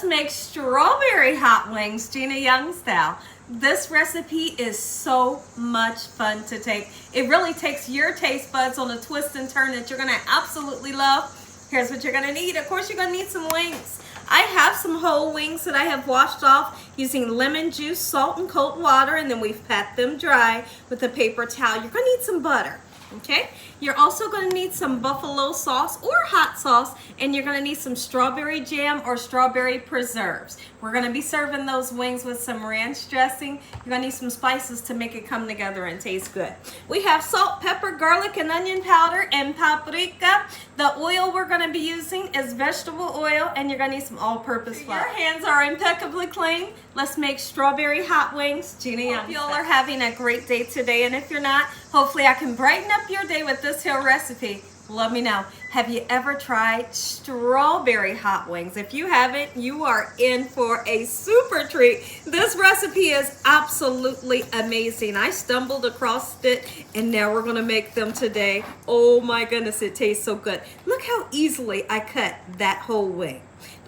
Let's make strawberry hot wings, Gina Young style. This recipe is so much fun to take. It really takes your taste buds on a twist and turn that you're gonna absolutely love. Here's what you're gonna need. Of course, you're gonna need some wings. I have some whole wings that I have washed off using lemon juice, salt, and cold water, and then we've pat them dry with a paper towel. You're gonna need some butter. Okay, you're also going to need some buffalo sauce or hot sauce, and you're going to need some strawberry jam or strawberry preserves. We're going to be serving those wings with some ranch dressing. You're going to need some spices to make it come together and taste good. We have salt, pepper, garlic, and onion powder, and paprika. The oil we're going to be using is vegetable oil, and you're going to need some all-purpose flour. Your hands are impeccably clean. Let's make strawberry hot wings. Gina Young. Hope you all are having a great day today, and if you're not, hopefully I can brighten up your day with this here recipe. Let me know. Have you ever tried strawberry hot wings? If you haven't, you are in for a super treat. This recipe is absolutely amazing. I stumbled across it, and now we're gonna make them today. Oh my goodness, it tastes so good. Look how easily I cut that whole wing.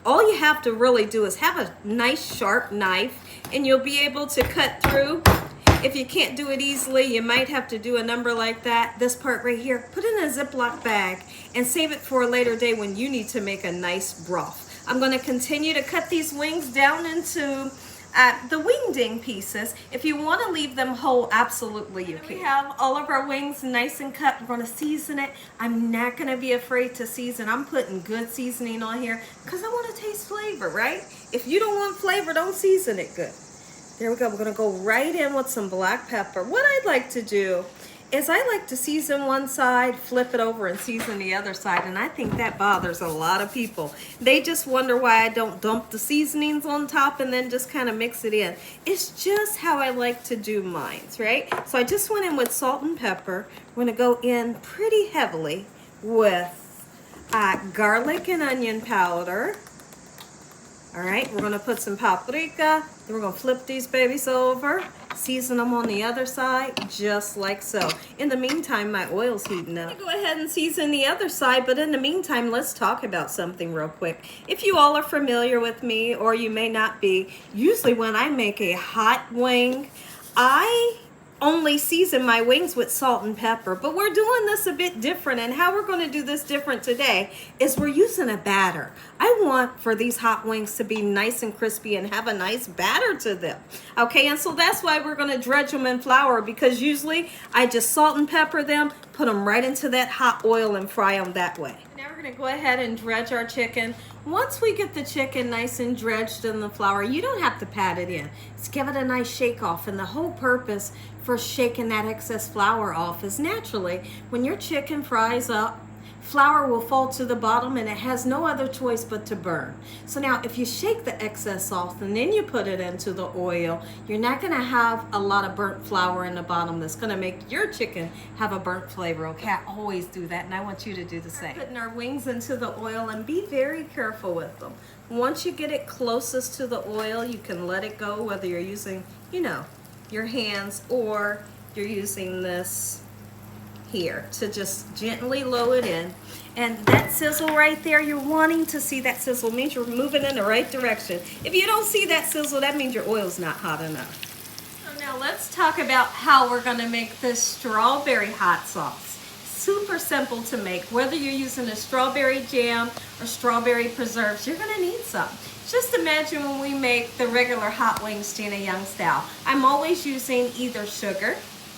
All you have to really do is have a nice sharp knife, and you'll be able to cut through. If you can't do it easily, you might have to do a number like that. This part right here, put it in a Ziploc bag and save it for a later day when you need to make a nice broth. I'm gonna continue to cut these wings down into the wingding pieces. If you wanna leave them whole, absolutely you can. We have all of our wings nice and cut. We're gonna season it. I'm not gonna be afraid to season. I'm putting good seasoning on here because I wanna taste flavor, right? If you don't want flavor, don't season it good. There we go. We're going to go right in with some black pepper. What I'd like to do is I like to season one side, flip it over, and season the other side. And I think that bothers a lot of people. They just wonder why I don't dump the seasonings on top and then just kind of mix it in. It's just how I like to do mine, right? So I just went in with salt and pepper. We're going to go in pretty heavily with garlic and onion powder. All right, we're gonna put some paprika, then we're gonna flip these babies over, season them on the other side, just like so. In the meantime, my oil's heating up. I'm gonna go ahead and season the other side, but in the meantime, let's talk about something real quick. If you all are familiar with me, or you may not be, usually when I make a hot wing, I only season my wings with salt and pepper, but we're doing this a bit different, and how we're going to do this different today is we're using a batter. I want for these hot wings to be nice and crispy and have a nice batter to them. Okay, and so that's why we're going to dredge them in flour, because usually I just salt and pepper them, put them right into that hot oil and fry them that way. Now we're going to go ahead and dredge our chicken. Once we get the chicken nice and dredged in the flour, you don't have to pat it in. Just give it a nice shake off, and the whole purpose for shaking that excess flour off is naturally when your chicken fries up, flour will fall to the bottom and it has no other choice but to burn. So now if you shake the excess off and then you put it into the oil, you're not going to have a lot of burnt flour in the bottom that's going to make your chicken have a burnt flavor. Okay, I always do that, and I want you to do the same. We're putting our wings into the oil, and be very careful with them. Once you get it closest to the oil, you can let it go, whether you're using, your hands, or you're using this here to just gently lower it in. And that sizzle right there, you're wanting to see that sizzle, means you're moving in the right direction. If you don't see that sizzle, that means your oil's not hot enough. So now let's talk about how we're going to make this strawberry hot sauce. Super simple to make. Whether you're using a strawberry jam or strawberry preserves, you're going to need some. Just imagine when we make the regular hot wings Gina Young style. I'm always using either sugar,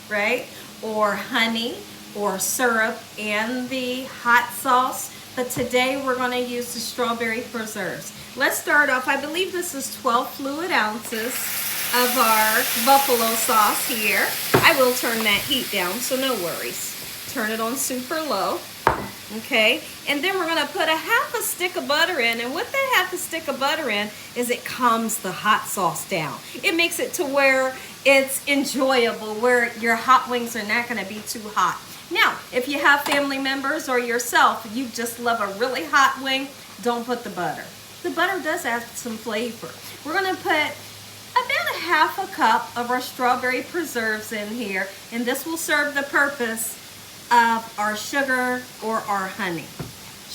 right, or honey, or syrup and the hot sauce. But today we're going to use the strawberry preserves. Let's start off. I believe this is 12 fluid ounces of our buffalo sauce here. I will turn that heat down, so no worries. Turn it on super low. Okay, and then we're going to put a half a stick of butter in, and what that half a stick of butter in is it calms the hot sauce down. It makes it to where it's enjoyable, where your hot wings are not going to be too hot. Now, if you have family members or yourself, you just love a really hot wing, don't put the butter. The butter does add some flavor. We're going to put about a half a cup of our strawberry preserves in here, and this will serve the purpose of our sugar or our honey.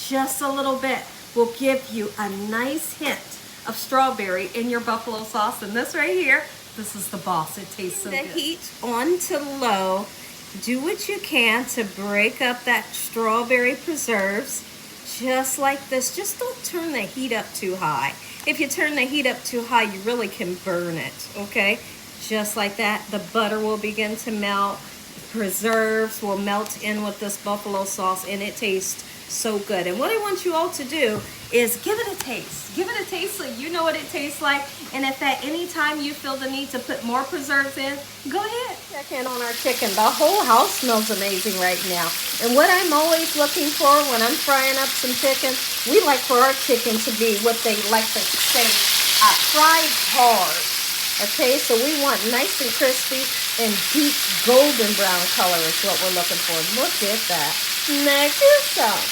Just a little bit will give you a nice hint of strawberry in your buffalo sauce. And this right here, this is the boss. It tastes so good. The heat on to low. Do what you can to break up that strawberry preserves. Just like this. Just don't turn the heat up too high. If you turn the heat up too high, you really can burn it, okay? Just like that. The butter will begin to melt. Preserves will melt in with this buffalo sauce, and it tastes so good. And what I want you all to do is give it a taste. Give it a taste so you know what it tastes like. And if at any time you feel the need to put more preserves in, go ahead. Check in on our chicken. The whole house smells amazing right now. And what I'm always looking for when I'm frying up some chicken, we like for our chicken to be what they like to say, fried hard. Okay, so we want nice and crispy and deep golden brown color is what we're looking for. Look at that. Next is some.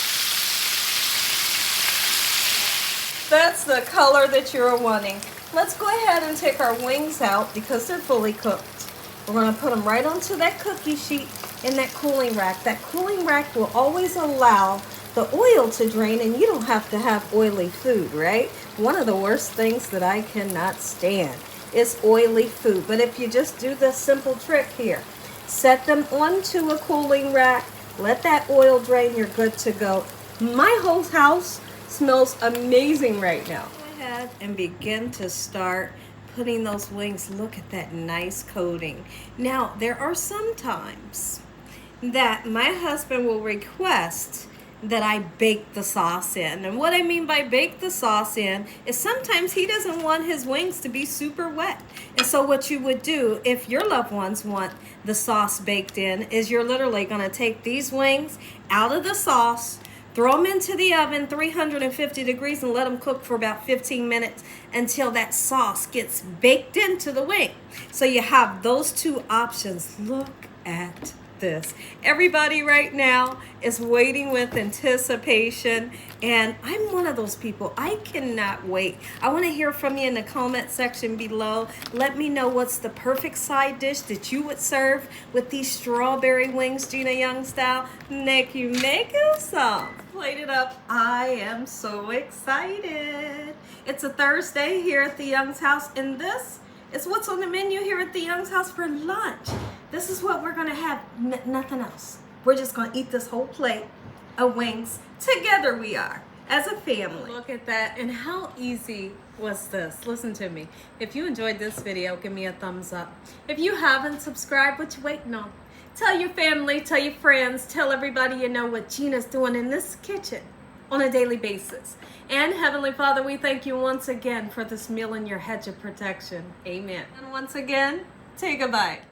That's the color that you're wanting. Let's go ahead and take our wings out because they're fully cooked. We're going to put them right onto that cookie sheet in that cooling rack. That cooling rack will always allow the oil to drain, and you don't have to have oily food, right? One of the worst things that I cannot stand is oily food. But if you just do this simple trick here, set them onto a cooling rack, let that oil drain, you're good to go. My whole house smells amazing right now. Go ahead and begin to start putting those wings. Look at that nice coating. Now, there are some times that my husband will request that I bake the sauce in. And what I mean by bake the sauce in is sometimes he doesn't want his wings to be super wet. And so what you would do if your loved ones want the sauce baked in is you're literally going to take these wings out of the sauce, throw them into the oven, 350 degrees, and let them cook for about 15 minutes until that sauce gets baked into the wing. So you have those two options. Look at this. Everybody right now is waiting with anticipation, and I'm one of those people. I cannot wait. I want to hear from you in the comment section below. Let me know what's the perfect side dish that you would serve with these strawberry wings, Gina Young style. Make you some. Plate it up. I am so excited. It's a Thursday here at the Young's house, and this is what's on the menu here at the Young's house for lunch. This is what we're gonna have, nothing else. We're just gonna eat this whole plate of wings. Together we are, as a family. Look at that, and how easy was this? Listen to me. If you enjoyed this video, give me a thumbs up. If you haven't subscribed, what you waiting on? Tell your family, tell your friends, tell everybody you know what Gina's doing in this kitchen on a daily basis. And Heavenly Father, we thank you once again for this meal in your hedge of protection. Amen. And once again, take a bite.